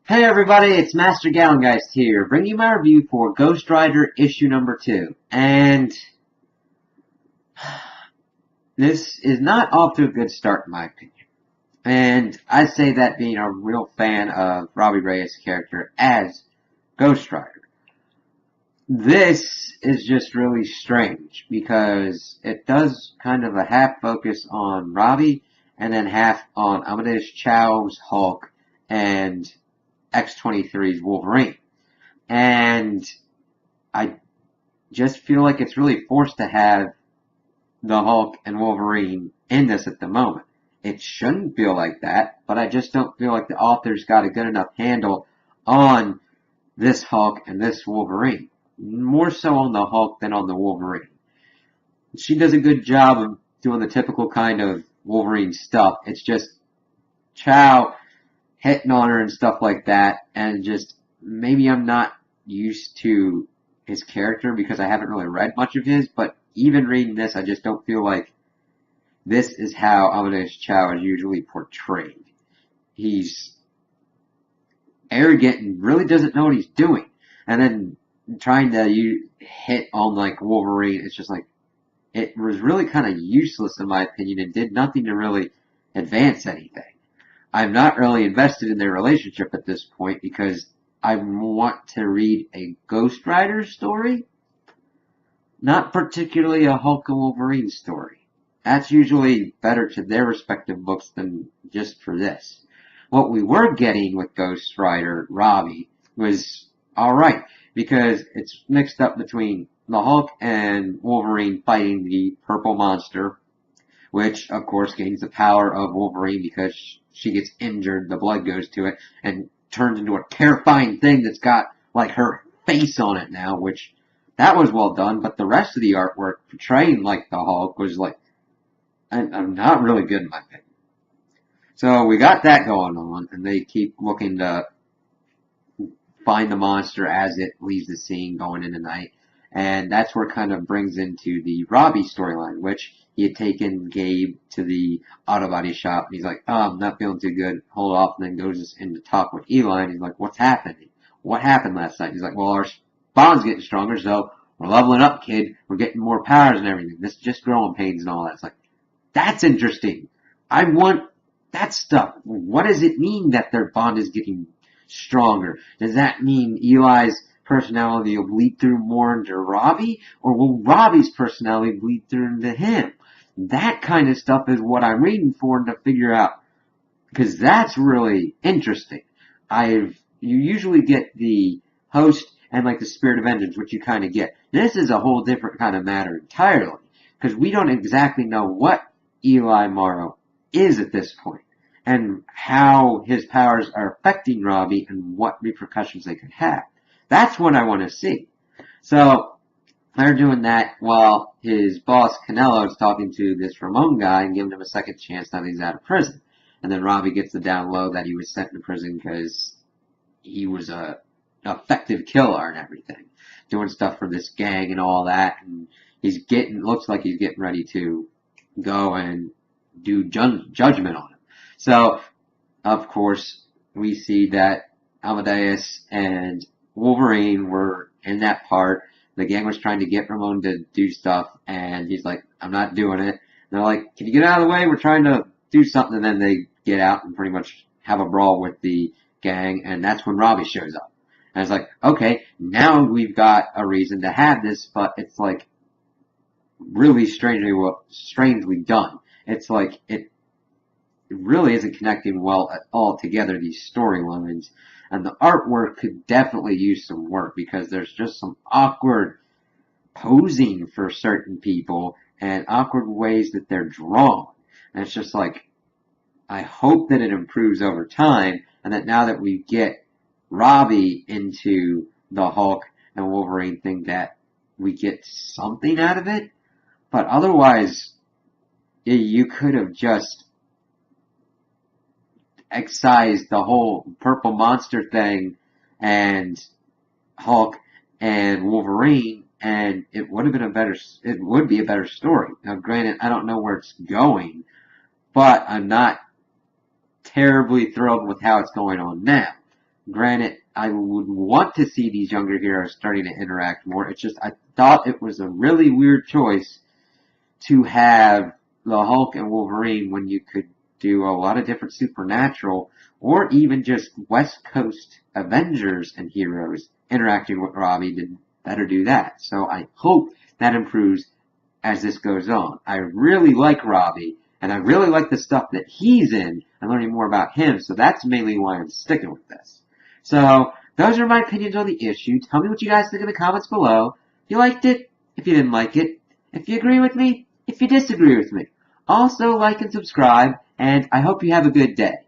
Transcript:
Hey everybody, it's Master Gallengeist here, bringing you my review for Ghost Rider issue number 2. And this is not off to a good start in my opinion. And I say that being a real fan of Robbie Reyes' character as Ghost Rider. This is just really strange because it does kind of a half focus on Robbie and then half on Amadeus Cho's Hulk and X-23's Wolverine. And I just feel like it's really forced to have the Hulk and Wolverine in this at the moment. It shouldn't feel like that, but I just don't feel like the author's got a good enough handle on this Hulk and this Wolverine. More so on the Hulk than on the Wolverine. She does a good job of doing the typical kind of Wolverine stuff. It's just Chow hitting on her and stuff like that, and just maybe I'm not used to his character because I haven't really read much of his, but even reading this, I just don't feel like this is how Amadeus Cho is usually portrayed. He's arrogant and really doesn't know what he's doing, and then trying to hit on like Wolverine, it's just like it was really kind of useless in my opinion and did nothing to really advance anything. I'm not really invested in their relationship at this point because I want to read a Ghost Rider story, not particularly a Hulk and Wolverine story. That's usually better to their respective books than just for this. What we were getting with Ghost Rider Robbie was alright because it's mixed up between the Hulk and Wolverine fighting the purple monster, which of course gains the power of Wolverine because she gets injured, the blood goes to it, and turns into a terrifying thing that's got like her face on it now, which that was well done, but the rest of the artwork portraying like the Hulk was like, I'm not really good in my opinion. So we got that going on, and they keep looking to find the monster as it leaves the scene going into night. And that's where it kind of brings into the Robbie storyline, which he had taken Gabe to the auto body shop. And he's like, oh, I'm not feeling too good. Hold off. And then goes in to talk with Eli. And he's like, what's happening? What happened last night? He's like, well, our bond's getting stronger, so we're leveling up, kid. We're getting more powers and everything. This is just growing pains and all that. It's like, that's interesting. I want that stuff. What does it mean that their bond is getting stronger? Does that mean Eli's personality will bleed through more into Robbie, or will Robbie's personality bleed through into him? That kind of stuff is what I'm reading for to figure out, because that's really interesting. You usually get the host and like the spirit of vengeance, which you kind of get. This is a whole different kind of matter entirely, because we don't exactly know what Eli Morrow is at this point, and how his powers are affecting Robbie and what repercussions they could have. That's what I want to see. So they're doing that while his boss Canelo is talking to this Ramon guy and giving him a second chance now that he's out of prison. And then Robbie gets the down low that he was sent to prison because he was a effective killer and everything, doing stuff for this gang and all that. And looks like he's getting ready to go and do judgment on him. So of course we see that Amadeus and Wolverine were in that part. The gang was trying to get Ramon to do stuff, and he's like, I'm not doing it. And they're like, can you get out of the way? We're trying to do something. And then they get out and pretty much have a brawl with the gang, and that's when Robbie shows up. And it's like, okay, now we've got a reason to have this, but it's like really strangely done. It's like it really isn't connecting well at all together, these storylines. And the artwork could definitely use some work because there's just some awkward posing for certain people and awkward ways that they're drawn. And it's just like, I hope that it improves over time and that now that we get Robbie into the Hulk and Wolverine thing that we get something out of it. But otherwise, you could have just excised the whole purple monster thing and Hulk and Wolverine, and it would be a better story. Now granted, I don't know where it's going, but I'm not terribly thrilled with how it's going on now. Granted, I would want to see these younger heroes starting to interact more. It's just I thought it was a really weird choice to have the Hulk and Wolverine when you could do a lot of different supernatural or even just West Coast Avengers and heroes interacting with Robbie. Did better do that. So I hope that improves as this goes on. I really like Robbie, and I really like the stuff that he's in and learning more about him, so that's mainly why I'm sticking with this. So, those are my opinions on the issue. Tell me what you guys think in the comments below. If you liked it, if you didn't like it, if you agree with me, if you disagree with me. Also, like and subscribe, and I hope you have a good day.